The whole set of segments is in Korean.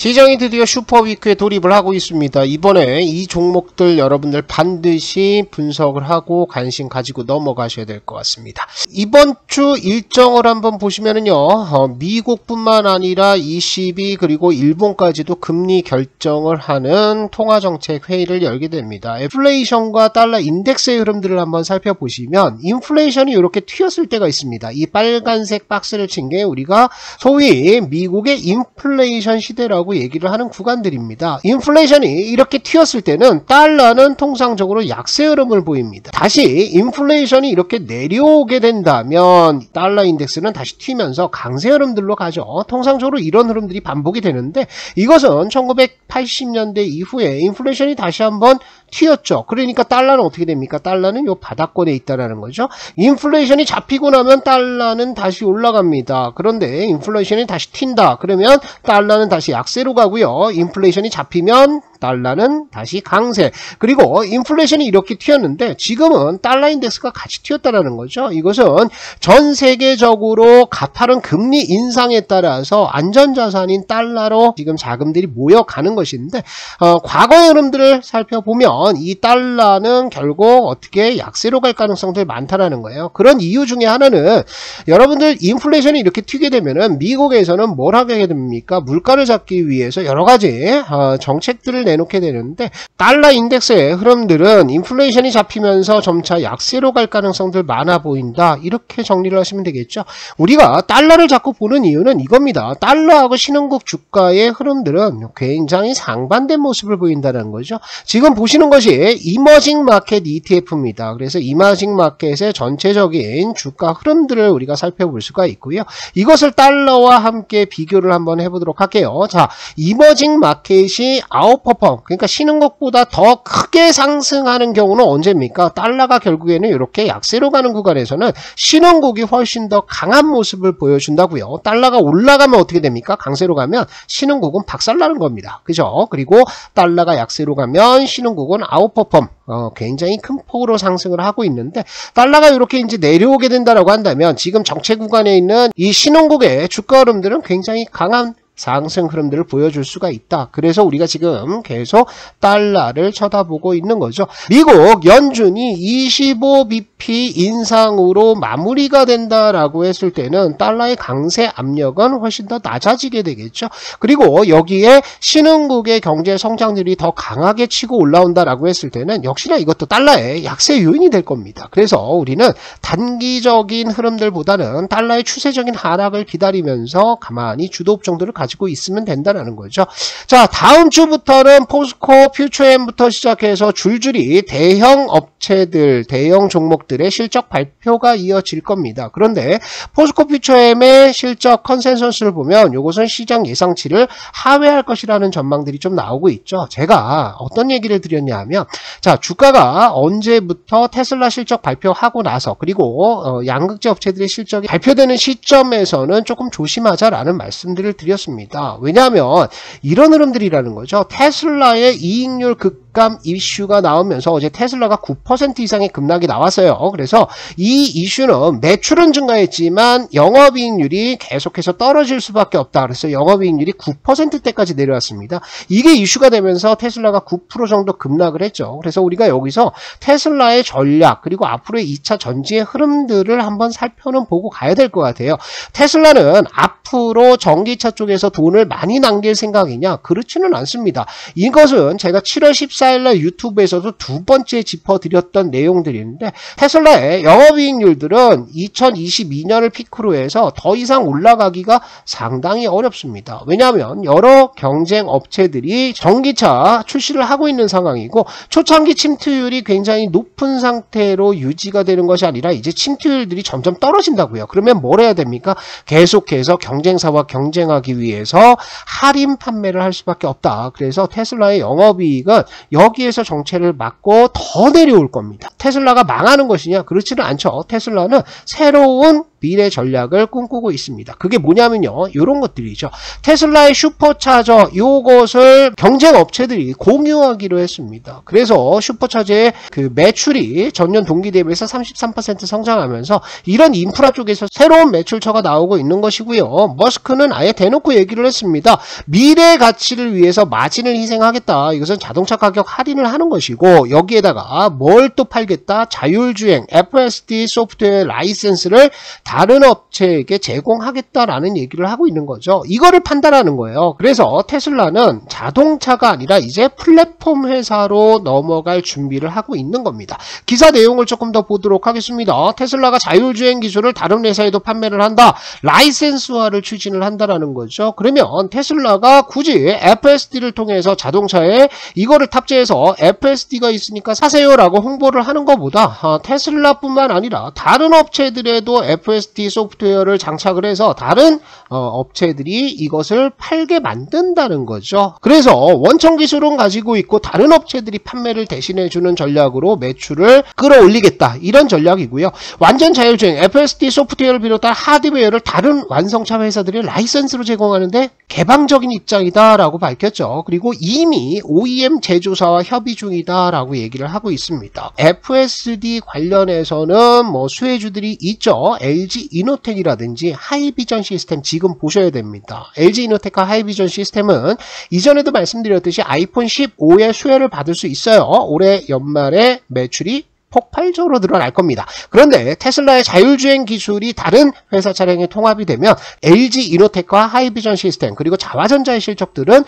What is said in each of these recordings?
시장이 드디어 슈퍼위크에 돌입을 하고 있습니다. 이번에 이 종목들 여러분들 반드시 분석을 하고 관심 가지고 넘어가셔야 될 것 같습니다. 이번 주 일정을 한번 보시면은요, 미국뿐만 아니라 ECB 그리고 일본까지도 금리 결정을 하는 통화정책 회의를 열게 됩니다. 인플레이션과 달러 인덱스의 흐름들을 한번 살펴보시면 인플레이션이 이렇게 튀었을 때가 있습니다. 이 빨간색 박스를 친 게 우리가 소위 미국의 인플레이션 시대라고 얘기를 하는 구간들입니다. 인플레이션이 이렇게 튀었을 때는 달러는 통상적으로 약세 흐름을 보입니다. 다시 인플레이션이 이렇게 내려오게 된다면 달러 인덱스는 다시 튀면서 강세 흐름들로 가죠. 통상적으로 이런 흐름들이 반복이 되는데 이것은 1980년대 이후에 인플레이션이 다시 한번 튀었죠. 그러니까 달러는 어떻게 됩니까? 달러는 요 바닥권에 있다라는 거죠. 인플레이션이 잡히고 나면 달러는 다시 올라갑니다. 그런데 인플레이션이 다시 튄다. 그러면 달러는 다시 약세로 가고요. 인플레이션이 잡히면 달러는 다시 강세. 그리고 인플레이션이 이렇게 튀었는데 지금은 달러 인덱스가 같이 튀었다라는 거죠. 이것은 전 세계적으로 가파른 금리 인상에 따라서 안전자산인 달러로 지금 자금들이 모여가는 것인데 과거의 흐름들을 살펴보면 이 달러는 결국 어떻게 약세로 갈 가능성들이 많다라는 거예요. 그런 이유 중에 하나는 여러분들 인플레이션이 이렇게 튀게 되면은 미국에서는 뭘 하게 됩니까? 물가를 잡기 위해서 여러 가지 정책들을 내놓게 되는데 달러 인덱스의 흐름들은 인플레이션이 잡히면서 점차 약세로 갈 가능성들 많아 보인다. 이렇게 정리를 하시면 되겠죠. 우리가 달러를 자꾸 보는 이유는 이겁니다. 달러하고 신흥국 주가의 흐름들은 굉장히 상반된 모습을 보인다는 거죠. 지금 보시는 것이 이머징 마켓 ETF입니다. 그래서 이머징 마켓의 전체적인 주가 흐름들을 우리가 살펴볼 수가 있고요. 이것을 달러와 함께 비교를 한번 해보도록 할게요. 자, 이머징 마켓이 아웃퍼폼, 그러니까 신흥국보다 더 크게 상승하는 경우는 언제입니까? 달러가 결국에는 이렇게 약세로 가는 구간에서는 신흥국이 훨씬 더 강한 모습을 보여준다고요. 달러가 올라가면 어떻게 됩니까? 강세로 가면 신흥국은 박살나는 겁니다. 그죠? 그리고 달러가 약세로 가면 신흥국은 아웃퍼폼, 굉장히 큰 폭으로 상승을 하고 있는데 달러가 이렇게 이제 내려오게 된다라고 한다면 지금 정체 구간에 있는 이 신흥국의 주가 흐름들은 굉장히 강한 상승 흐름들을 보여줄 수가 있다. 그래서 우리가 지금 계속 달러를 쳐다보고 있는 거죠. 미국 연준이 25bp 인상으로 마무리가 된다라고 했을 때는 달러의 강세 압력은 훨씬 더 낮아지게 되겠죠. 그리고 여기에 신흥국의 경제 성장률이 더 강하게 치고 올라온다라고 했을 때는 역시나 이것도 달러의 약세 요인이 될 겁니다. 그래서 우리는 단기적인 흐름들보다는 달러의 추세적인 하락을 기다리면서 가만히 주도업 정도를 가지고 있으면 된다는 거죠. 자, 다음 주부터는 포스코 퓨처엠부터 시작해서 줄줄이 대형 업체들, 대형 종목들의 실적 발표가 이어질 겁니다. 그런데 포스코 퓨처엠의 실적 컨센서스를 보면 이것은 시장 예상치를 하회할 것이라는 전망들이 좀 나오고 있죠. 제가 어떤 얘기를 드렸냐면, 자, 주가가 언제부터 테슬라 실적 발표하고 나서 그리고 양극재 업체들의 실적이 발표되는 시점에서는 조금 조심하자라는 말씀들을 드렸습니다. 왜냐하면 이런 흐름들이라는 거죠. 테슬라의 이익률 급감 이슈가 나오면서 어제 테슬라가 9% 이상의 급락이 나왔어요. 그래서 이 이슈는 매출은 증가했지만 영업이익률이 계속해서 떨어질 수밖에 없다. 그래서 영업이익률이 9%대까지 내려왔습니다. 이게 이슈가 되면서 테슬라가 9% 정도 급락을 했죠. 그래서 우리가 여기서 테슬라의 전략 그리고 앞으로의 2차 전지의 흐름들을 한번 살펴는 보고 가야 될 것 같아요. 테슬라는 앞으로 전기차 쪽에서 돈을 많이 남길 생각이냐? 그렇지는 않습니다. 이것은 제가 7월 14일날 유튜브에서도 두 번째 짚어드렸던 내용들인데 테슬라의 영업이익률들은 2022년을 피크로 해서 더 이상 올라가기가 상당히 어렵습니다. 왜냐하면 여러 경쟁 업체들이 전기차 출시를 하고 있는 상황이고 초창기 침투율이 굉장히 높은 상태로 유지가 되는 것이 아니라 이제 침투율들이 점점 떨어진다고요. 그러면 뭘 해야 됩니까? 계속해서 경쟁사와 경쟁하기 위해서 할인 판매를 할 수밖에 없다. 그래서 테슬라의 영업이익은 여기에서 정체를 맞고 더 내려올 겁니다. 테슬라가 망하는 것이냐? 그렇지는 않죠. 테슬라는 새로운 미래 전략을 꿈꾸고 있습니다. 그게 뭐냐면요, 이런 것들이죠. 테슬라의 슈퍼차저, 요것을 경쟁 업체들이 공유하기로 했습니다. 그래서 슈퍼차저의 그 매출이 전년 동기 대비해서 33% 성장하면서 이런 인프라 쪽에서 새로운 매출처가 나오고 있는 것이고요. 머스크는 아예 대놓고 얘기를 했습니다. 미래 가치를 위해서 마진을 희생하겠다. 이것은 자동차 가격 할인을 하는 것이고, 여기에다가 뭘 또 팔겠다? 자율주행 FSD 소프트웨어 라이센스를 다른 업체에게 제공하겠다라는 얘기를 하고 있는 거죠. 이거를 판단하는 거예요. 그래서 테슬라는 자동차가 아니라 이제 플랫폼 회사로 넘어갈 준비를 하고 있는 겁니다. 기사 내용을 조금 더 보도록 하겠습니다. 테슬라가 자율주행 기술을 다른 회사에도 판매를 한다. 라이센스화를 추진을 한다라는 거죠. 그러면 테슬라가 굳이 FSD를 통해서 자동차에 이거를 탑재해서 FSD가 있으니까 사세요라고 홍보를 하는 것보다 테슬라뿐만 아니라 다른 업체들에도 FSD 소프트웨어를 장착을 해서 다른 업체들이 이것을 팔게 만든다는 거죠. 그래서 원천 기술은 가지고 있고 다른 업체들이 판매를 대신해주는 전략으로 매출을 끌어올리겠다, 이런 전략이고요. 완전 자율주행 FSD 소프트웨어를 비롯한 하드웨어를 다른 완성차 회사들이 라이센스로 제공하는데 개방적인 입장이다 라고 밝혔죠. 그리고 이미 OEM 제조사와 협의 중이다 라고 얘기를 하고 있습니다. FSD 관련해서는 뭐 수혜주들이 있죠. LG 이노텍이라든지 하이비전 시스템 지금 보셔야 됩니다. LG 이노텍과 하이비전 시스템은 이전에도 말씀드렸듯이 아이폰 15의 수혜를 받을 수 있어요. 올해 연말에 매출이 폭발적으로 늘어날 겁니다. 그런데 테슬라의 자율주행 기술이 다른 회사 차량에 통합이 되면 LG 이노텍과 하이비전 시스템 그리고 자화전자의 실적들은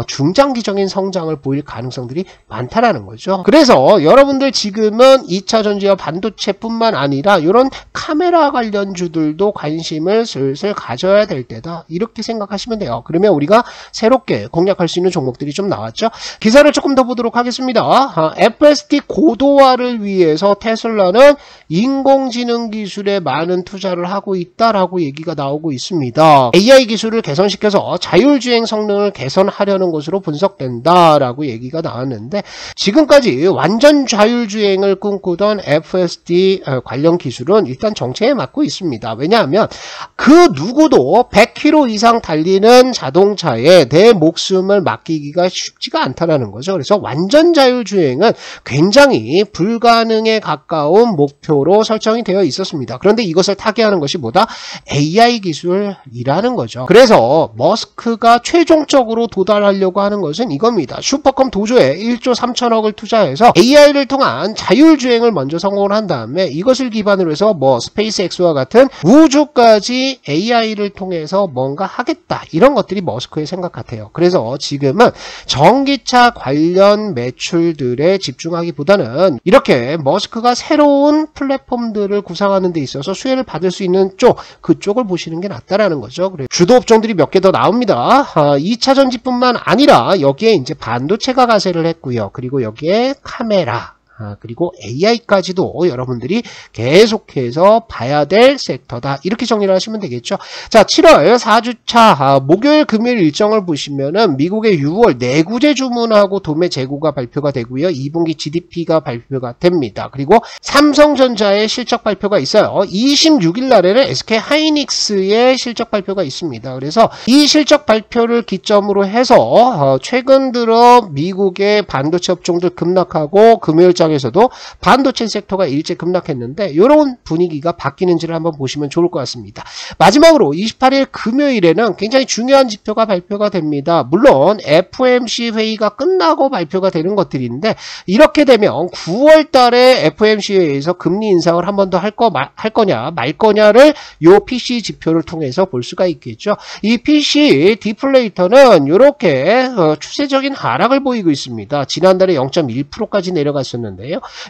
중장기적인 성장을 보일 가능성들이 많다라는 거죠. 그래서 여러분들 지금은 2차 전지와 반도체뿐만 아니라 이런 카메라 관련주들도 관심을 슬슬 가져야 될 때다, 이렇게 생각하시면 돼요. 그러면 우리가 새롭게 공략할 수 있는 종목들이 좀 나왔죠. 기사를 조금 더 보도록 하겠습니다. FSD 고도화를 위해 그래서 테슬라는 인공지능 기술에 많은 투자를 하고 있다라고 얘기가 나오고 있습니다. AI 기술을 개선시켜서 자율주행 성능을 개선하려는 것으로 분석된다라고 얘기가 나왔는데, 지금까지 완전 자율주행을 꿈꾸던 FSD 관련 기술은 일단 정체에 맞고 있습니다. 왜냐하면 그 누구도 100km 이상 달리는 자동차에 내 목숨을 맡기기가 쉽지가 않다라는 거죠. 그래서 완전 자율주행은 굉장히 불가능에 가까운 목표로 설정이 되어 있었습니다. 그런데 이것을 타개하는 것이 뭐다? AI 기술이라는 거죠. 그래서 머스크가 최종적으로 도달하려고 하는 것은 이겁니다. 슈퍼컴 도조에 1조 3천억을 투자해서 AI를 통한 자율주행을 먼저 성공을 한 다음에 이것을 기반으로 해서 뭐 스페이스X와 같은 우주까지 AI를 통해서 뭔가 하겠다, 이런 것들이 머스크의 생각 같아요. 그래서 지금은 전기차 관련 매출들에 집중하기보다는 이렇게 머스크가 새로운 플랫폼들을 구상하는 데 있어서 수혜를 받을 수 있는 쪽, 그쪽을 보시는 게 낫다라는 거죠. 그래, 주도 업종들이 몇 개 더 나옵니다. 2차 전지뿐만 아니라 여기에 이제 반도체가 가세를 했고요. 그리고 여기에 카메라, 그리고 AI까지도 여러분들이 계속해서 봐야 될 섹터다, 이렇게 정리를 하시면 되겠죠. 자, 7월 4주차 목요일 금요일 일정을 보시면은 미국의 6월 내구재 주문하고 도매 재고가 발표가 되고요. 2분기 GDP가 발표가 됩니다. 그리고 삼성전자의 실적 발표가 있어요. 26일 날에는 SK 하이닉스의 실적 발표가 있습니다. 그래서 이 실적 발표를 기점으로 해서 최근 들어 미국의 반도체 업종들 급락하고 금요일장 에서도 반도체 섹터가 일제 급락했는데 이런 분위기가 바뀌는지를 한번 보시면 좋을 것 같습니다. 마지막으로 28일 금요일에는 굉장히 중요한 지표가 발표가 됩니다. 물론 FOMC 회의가 끝나고 발표가 되는 것들인데, 이렇게 되면 9월 달에 FOMC 회의에서 금리 인상을 한 번 더 할 거냐 말 거냐를 이 PC 지표를 통해서 볼 수가 있겠죠. 이 PC 디플레이터는 이렇게 추세적인 하락을 보이고 있습니다. 지난달에 0.1%까지 내려갔었는데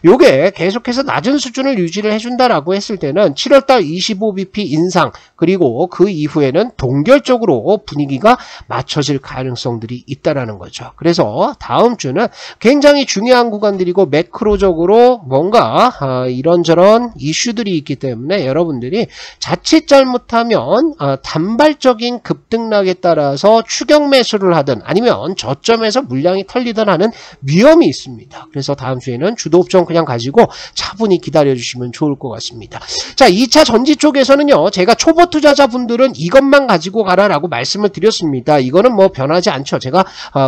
요게 계속해서 낮은 수준을 유지를 해준다라고 했을 때는 7월달 25bp 인상, 그리고 그 이후에는 동결적으로 분위기가 맞춰질 가능성들이 있다라는 거죠. 그래서 다음 주는 굉장히 중요한 구간들이고 매크로적으로 뭔가 이런저런 이슈들이 있기 때문에 여러분들이 자칫 잘못하면 단발적인 급등락에 따라서 추격 매수를 하든 아니면 저점에서 물량이 털리든 하는 위험이 있습니다. 그래서 다음 주에는 있으면 주도 옵션 그냥 가지고 차분히 기다려주시면 좋을 것 같습니다. 자, 2차 전지 쪽에서는요, 제가 초보 투자자분들은 이것만 가지고 가라라고 말씀을 드렸습니다. 이거는 뭐 변하지 않죠. 제가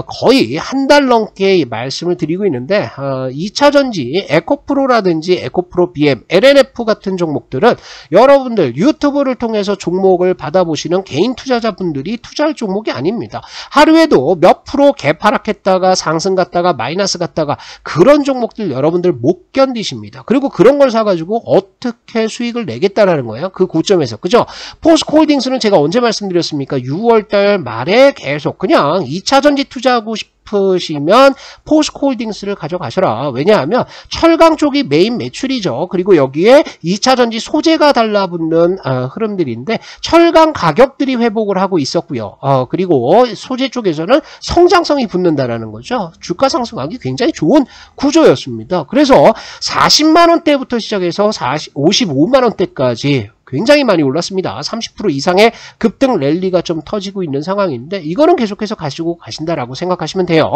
거의 한 달 넘게 말씀을 드리고 있는데 2차 전지 에코프로라든지 에코프로 BM, LNF 같은 종목들은 여러분들 유튜브를 통해서 종목을 받아보시는 개인 투자자분들이 투자할 종목이 아닙니다. 하루에도 몇 프로 개파락했다가 상승 갔다가 마이너스 갔다가 그런 종목들 여러분들 못 견디십니다. 그리고 그런 걸 사가지고 어떻게 수익을 내겠다라는 거예요. 그 고점에서. 그죠? 포스코홀딩스는 제가 언제 말씀드렸습니까? 6월달 말에 계속 그냥 2차 전지 투자하고 싶으시면 포스코홀딩스를 가져가셔라. 왜냐하면 철강 쪽이 메인 매출이죠. 그리고 여기에 2차 전지 소재가 달라붙는 흐름들인데 철강 가격들이 회복을 하고 있었고요. 그리고 소재 쪽에서는 성장성이 붙는다라는 거죠. 주가 상승하기 굉장히 좋은 구조였습니다. 그래서 40만 원대부터 시작해서 55만 원대까지 굉장히 많이 올랐습니다. 30% 이상의 급등 랠리가 좀 터지고 있는 상황인데 이거는 계속해서 가시고 가신다라고 생각하시면 돼요.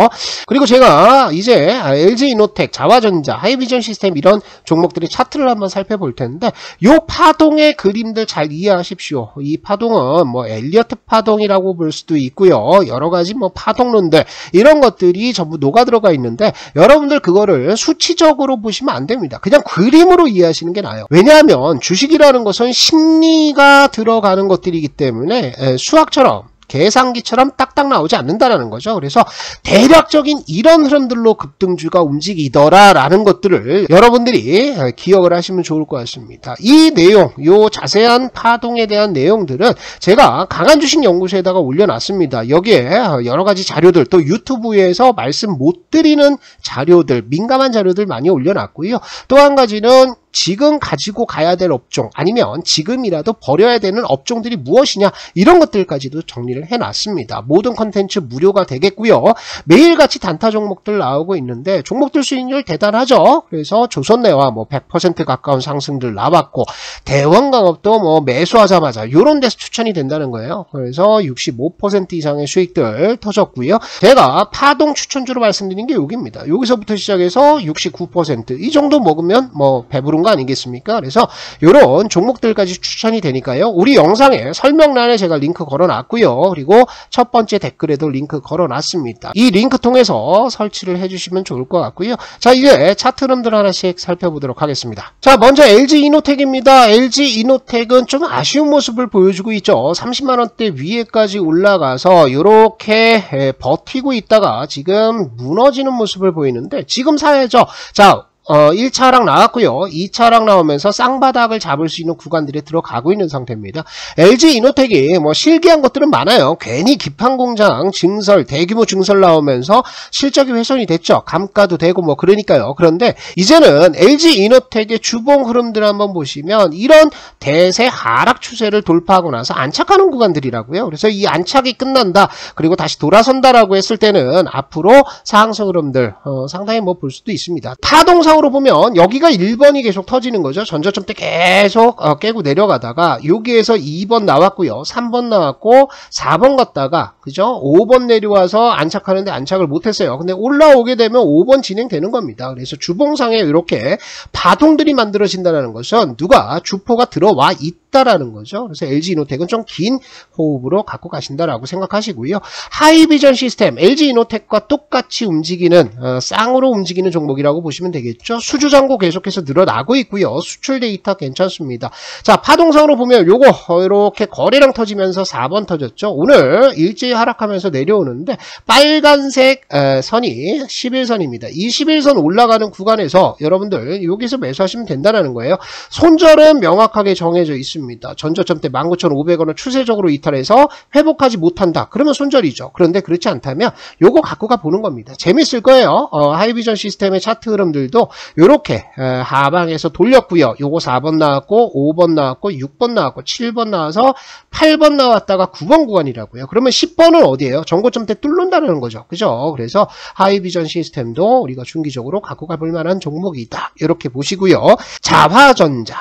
그리고 제가 이제 LG이노텍, 자화전자, 하이비전 시스템 이런 종목들의 차트를 한번 살펴볼 텐데 요 파동의 그림들 잘 이해하십시오. 이 파동은 뭐 엘리어트 파동이라고 볼 수도 있고요. 여러 가지 뭐 파동론들 이런 것들이 전부 녹아 들어가 있는데 여러분들 그거를 수치적으로 보시면 안 됩니다. 그냥 그림으로 이해하시는 게 나아요. 왜냐하면 주식이라는 것은 심리가 들어가는 것들이기 때문에 수학처럼 계산기처럼 딱딱 나오지 않는다라는 거죠. 그래서 대략적인 이런 흐름들로 급등주가 움직이더라라는 것들을 여러분들이 기억을 하시면 좋을 것 같습니다. 이 내용, 요 자세한 파동에 대한 내용들은 제가 강한주식연구소에다가 올려놨습니다. 여기에 여러 가지 자료들, 또 유튜브에서 말씀 못 드리는 자료들, 민감한 자료들 많이 올려놨고요. 또 한 가지는 지금 가지고 가야 될 업종 아니면 지금이라도 버려야 되는 업종들이 무엇이냐 이런 것들까지도 정리를 해놨습니다. 모든 컨텐츠 무료가 되겠고요. 매일같이 단타 종목들 나오고 있는데 종목들 수익률 대단하죠. 그래서 조선내와 뭐 100% 가까운 상승들 나왔고 대원강업도 뭐 매수하자마자 이런 데서 추천이 된다는 거예요. 그래서 65% 이상의 수익들 터졌고요. 제가 파동 추천주로 말씀드린 게 여기입니다. 여기서부터 시작해서 69% 이 정도 먹으면 뭐 배부른 거 아니겠습니까? 그래서 이런 종목들까지 추천이 되니까요. 우리 영상에 설명란에 제가 링크 걸어놨고요. 그리고 첫 번째 댓글에도 링크 걸어놨습니다. 이 링크 통해서 설치를 해주시면 좋을 것 같고요. 자, 이제 차트 흐름들 하나씩 살펴보도록 하겠습니다. 자, 먼저 LG이노텍입니다. LG이노텍은 좀 아쉬운 모습을 보여주고 있죠. 30만원대 위에까지 올라가서 이렇게 버티고 있다가 지금 무너지는 모습을 보이는데 지금 사야죠. 자, 1차 하락 나왔고요. 2차 하락 나오면서 쌍바닥을 잡을 수 있는 구간들에 들어가고 있는 상태입니다. LG이노텍이 뭐 실기한 것들은 많아요. 괜히 기판공장 증설, 대규모 증설 나오면서 실적이 훼손이 됐죠. 감가도 되고 뭐 그러니까요. 그런데 이제는 LG이노텍의 주봉 흐름들 한번 보시면 이런 대세 하락 추세를 돌파하고 나서 안착하는 구간들이라고요. 그래서 이 안착이 끝난다. 그리고 다시 돌아선다라고 했을 때는 앞으로 상승 흐름들 상당히 뭐 볼 수도 있습니다. 파동상으로 보면 여기가 1번이 계속 터지는 거죠. 전저점대 계속 깨고 내려가다가 여기에서 2번 나왔고요. 3번 나왔고 4번 갔다가 그죠? 5번 내려와서 안착하는데 안착을 못했어요. 근데 올라오게 되면 5번 진행되는 겁니다. 그래서 주봉상에 이렇게 파동들이 만들어진다는 것은 누가 주포가 들어와 있다라는 거죠. 그래서 LG이노텍은 좀 긴 호흡으로 갖고 가신다라고 생각하시고요. 하이비전 시스템, LG이노텍과 똑같이 움직이는 쌍으로 움직이는 종목이라고 보시면 되겠죠. 수주잔고 계속해서 늘어나고 있고요. 수출 데이터 괜찮습니다. 자, 파동상으로 보면 요거 이렇게 거래량 터지면서 4번 터졌죠. 오늘 일제히 하락하면서 내려오는데 빨간색 선이 11선입니다. 이 11선 올라가는 구간에서 여러분들 여기서 매수하시면 된다는 거예요. 손절은 명확하게 정해져 있습니다. 전저점대 19,500원을 추세적으로 이탈해서 회복하지 못한다. 그러면 손절이죠. 그런데 그렇지 않다면 요거 갖고 가 보는 겁니다. 재밌을 거예요. 하이비전 시스템의 차트 흐름들도 요렇게 하방에서 돌렸고요. 요거 4번 나왔고 5번 나왔고 6번 나왔고 7번 나와서 8번 나왔다가 9번 구간이라고요. 그러면 10번은 어디예요? 전고점대 뚫는다는 거죠. 그죠? 그래서 하이비전 시스템도 우리가 중기적으로 갖고 가볼 만한 종목이다. 이렇게 보시고요.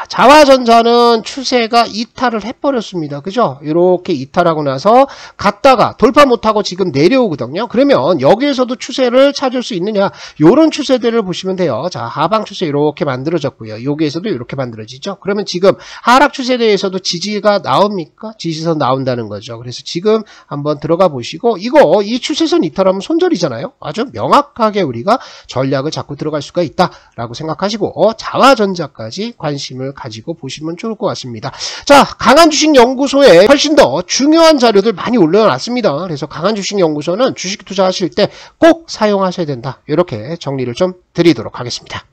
자화전자는 추세가 추세가 이탈을 해버렸습니다. 그죠? 이렇게 이탈하고 나서 갔다가 돌파 못하고 지금 내려오거든요. 그러면 여기에서도 추세를 찾을 수 있느냐? 요런 추세들을 보시면 돼요. 자, 하방 추세 이렇게 만들어졌고요. 여기에서도 이렇게 만들어지죠. 그러면 지금 하락 추세대에서도 지지가 나옵니까? 지지선 나온다는 거죠. 그래서 지금 한번 들어가 보시고 이 추세선 이탈하면 손절이잖아요. 아주 명확하게 우리가 전략을 잡고 들어갈 수가 있다라고 생각하시고 자화전자까지 관심을 가지고 보시면 좋을 것 같습니다. 자, 강한주식연구소에 훨씬 더 중요한 자료들 많이 올려놨습니다. 그래서 강한주식연구소는 주식 투자하실 때 꼭 사용하셔야 된다. 이렇게 정리를 좀 드리도록 하겠습니다.